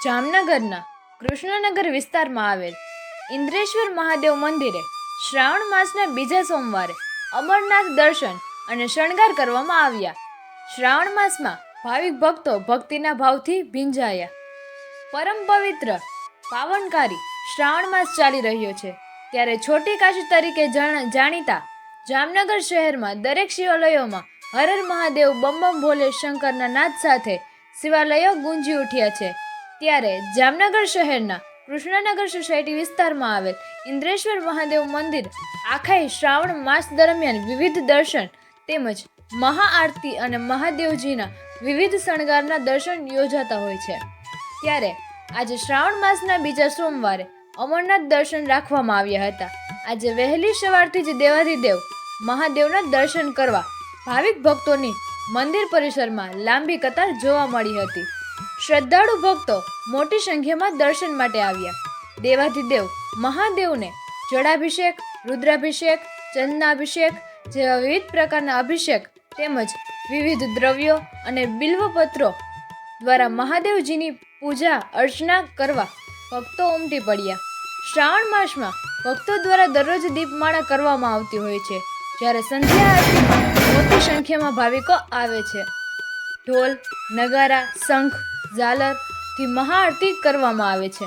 જામનગરના કૃષ્ણનગર વિસ્તારમાં આવેલ ઇન્દ્રેશ્વર મહાદેવ મંદિરે શ્રાવણ માસના બીજા સોમવારે અમરનાથ દર્શન અને શણગાર કરવામાં આવ્યા. શ્રાવણ માસમાં ભાવિક ભક્તો ભક્તિના ભાવથી ભીંજાયા. પરમ પવિત્ર પાવનકારી શ્રાવણ માસ ચાલી રહ્યો છે, ત્યારે છોટી કાશી તરીકે જાણીતા જામનગર શહેરમાં દરેક શિવાલયોમાં હર હર મહાદેવ બમ બમ ભોલે શંકરના નાદ સાથે શિવાલયો ગુંજી ઉઠ્યા છે. ત્યારે જામનગર શહેરના કૃષ્ણનગર સોસાયટી વિસ્તારમાં આવેલ ઇન્દ્રેશ્વર મહાદેવ મંદિર આખાય શ્રાવણ માસ દરમિયાન વિવિધ દર્શન તેમજ મહાઆરતી અને મહાદેવજીના વિવિધ શણગારના દર્શન યોજાતા હોય છે. ત્યારે આજે શ્રાવણ માસના બીજા સોમવારે અમરનાથ દર્શન રાખવામાં આવ્યા હતા. આજે વહેલી સવારથી જ દેવાધિદેવ મહાદેવના દર્શન કરવા ભાવિક ભક્તોની મંદિર પરિસરમાં લાંબી કતાર જોવા મળી હતી. શ્રદ્ધાળુ ભક્તો મોટી સંખ્યામાં દર્શન માટે આવ્યા. દેવાધિદેવ મહાદેવને જળાભિષેક, રુદ્રાભિષેક, ચંદનાભિષેક જેવા વિવિધ પ્રકારના અભિષેક તેમજ વિવિધ દ્રવ્યો અને બિલ્વપત્રો દ્વારા મહાદેવજીની પૂજા અર્ચના કરવા ભક્તો ઉમટી પડ્યા. શ્રાવણ માસમાં ભક્તો દ્વારા દરરોજ દીપમાળા કરવામાં આવતી હોય છે, જ્યારે સંધ્યા આરતીમાં મોટી સંખ્યામાં ભાવિકો આવે છે. ઢોલ, નગારા, શંખ, ઝાલરથી મહાઆરતી કરવામાં આવે છે.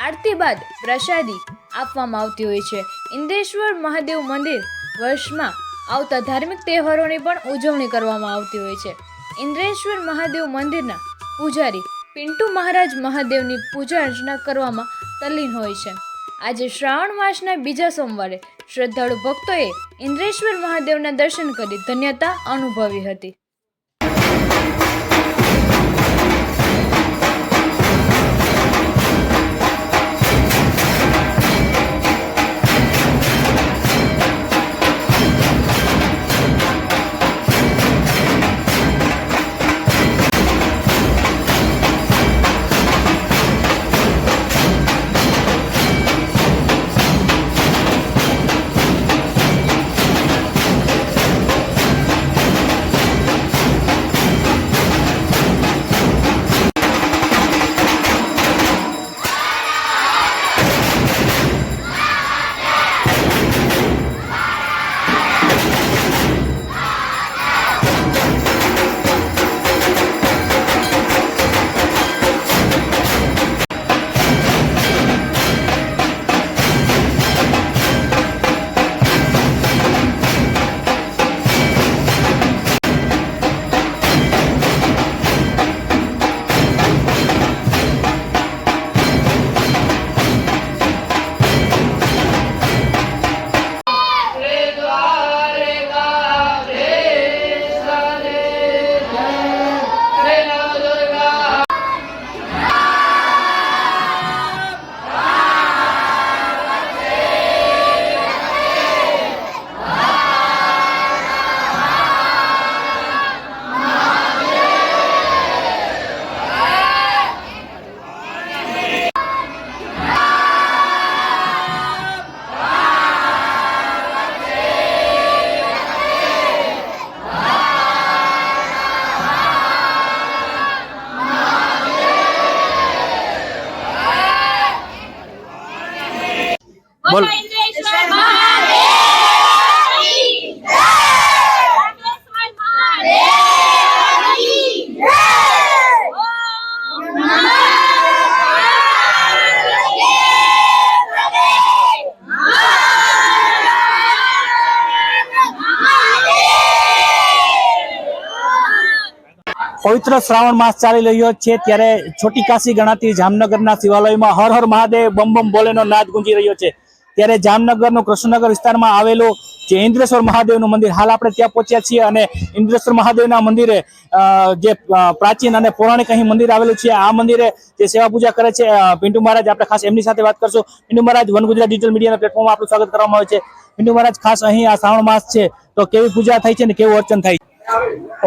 આરતી બાદ પ્રસાદી આપવામાં આવતી હોય છે. ઇન્દ્રેશ્વર મહાદેવ મંદિર વર્ષમાં આવતા ધાર્મિક તહેવારોની પણ ઉજવણી કરવામાં આવતી હોય છે. ઇન્દ્રેશ્વર મહાદેવ મંદિરના પૂજારી પિન્ટુ મહારાજ મહાદેવની પૂજા અર્ચના કરવામાં તલ્લીન હોય છે. આજે શ્રાવણ માસના બીજા સોમવારે શ્રદ્ધાળુ ભક્તોએ ઇન્દ્રેશ્વર મહાદેવના દર્શન કરી ધન્યતા અનુભવી હતી. બોલ. પવિત્ર શ્રાવણ માસ ચાલી રહ્યો છે, ત્યારે છોટી કાશી ગણાતી જામનગરના શિવાલયમાં હર હર મહાદેવ બમ બમ ભોલેનો નાદ ગુંજી રહ્યો છે. ત્યારે જામનગરનો કૃષ્ણનગર વિસ્તારમાં આવેલું જે ઇન્દ્રેશ્વર મહાદેવનું મંદિર, હાલ આપણે ત્યાં પહોંચ્યા છીએ અને ઇન્દ્રેશ્વર મહાદેવના મંદિરે જે પ્રાચીન અને પૌરાણિક અહીં મંદિર આવેલું છે, આ મંદિરે જે સેવા પૂજા કરે છે પિન્ટુ મહારાજ, આપણે ખાસ એમની સાથે વાત કરશું. પિન્ટુ મહારાજ, વન ગુજરાત ડિજિટલ મીડિયાના પ્લેટફોર્મમાં આપણું સ્વાગત કરવામાં આવે છે. પિન્ટુ મહારાજ, ખાસ અહીં આ શ્રાવણ માસ છે તો કેવી પૂજા થાય છે ને કેવું અર્ચન થાય છે?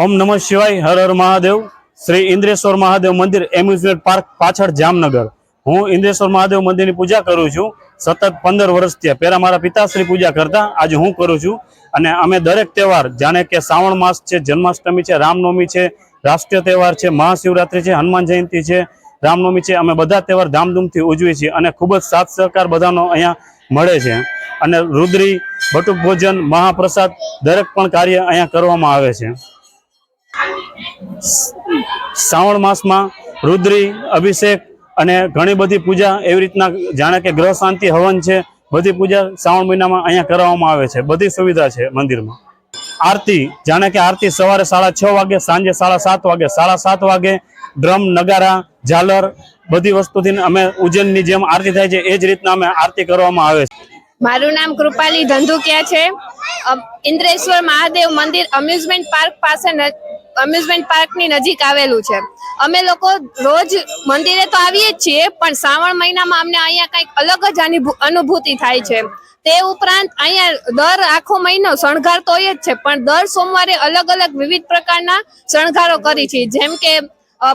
ઓમ નમઃ શિવાય. હર હર મહાદેવ. શ્રી ઇન્દ્રેશ્વર મહાદેવ મંદિર, એમ્યુઝમેન્ટ પાર્ક પાછળ, જામનગર. હું ઇન્દ્રેશ્વર મહાદેવ મંદિરની પૂજા કરું છું સતત 15 વર્ષ થયા. પહેલા મારા પિતાશ્રી પૂજા કરતા, આજે હું કરું છું. અને અમે દરેક તહેવાર, જાણે કે શ્રાવણ માસ છે, જન્માષ્ટમી છે, રામનવમી છે, રાષ્ટ્રીય તહેવાર છે, મહાશિવરાત્રી છે, હનુમાન જયંતિ છે, રામનવમી છે, અમે બધા તહેવાર ધામધૂમથી ઉજવીએ છીએ અને ખૂબ જ સાથ સહકાર બધાનો અહીંયા મળે છે. અને રુદ્રી, બટુક ભોજન, મહાપ્રસાદ દરેક પણ કાર્ય અહીંયા કરવામાં આવે છે. શ્રાવણ માસમાં રુદ્રી, અભિષેક અને ઘણી બધી પૂજા એવી રીતના જાણે કે ગ્રહ શાંતિ હવન છે, બધી પૂજા શ્રાવણ મહિનામાં અહીંયા કરવામાં આવે છે. બધી સુવિધા છે મંદિરમાં. આરતી જાણે કે આરતી સવારે 6:30 વાગે, સાંજે 7:30 વાગે. 7:30 વાગે ડ્રમ, નગારા, ઝાલર બધી વસ્તુથી અમે ઉજ્જૈનની જેમ આરતી થાય છે એ જ રીતના અમે આરતી કરવામાં આવે છે. મારું નામ કૃપાલી ધંધુકિયા છે. ઇન્દ્રેશ્વર મહાદેવ મંદિર અમ્યુઝમેન્ટ પાર્ક પાસે અમ્યુઝમેન્ટ પાર્કની નજીક આવેલું છે. અમે લોકો રોજ મંદિરે તો આવીએ જ છીએ, પણ શ્રાવણ મહિનામાં અમને અહીંયા કંઈક અલગ જ અનુભૂતિ થાય છે. તે ઉપરાંત અહીંયા દર આખો મહિનો શણગાર તો હોય જ છે, પણ દર સોમવારે અલગ અલગ વિવિધ પ્રકારના શણગારો કરી છે. જેમ કે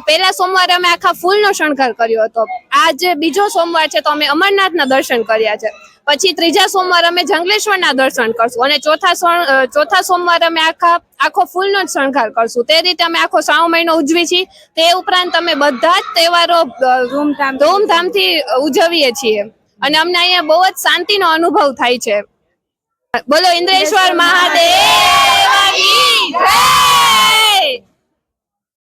પહેલા સોમવારે અમે આખા ફૂલનો શણગાર કર્યો હતો. આજે બીજો સોમવાર છે તો અમે અમરનાથના દર્શન કર્યા છે. પછી ત્રીજા સોમવારે અમે જંગલેશ્વરના દર્શન કરશું અને ચોથા સોમવારે અમે આખો ફૂલનો જ શણગાર કરશું. તે રીતે અમે આખો શ્રાવણ મહિનો ઉજવી છીએ. તે ઉપરાંત અમે બધા જ તહેવારો ધૂમધામથી ઉજવીએ છીએ અને અમને અહીંયા બહુ જ શાંતિનો અનુભવ થાય છે. બોલો ઇન્દ્રેશ્વર મહાદેવ કી જય.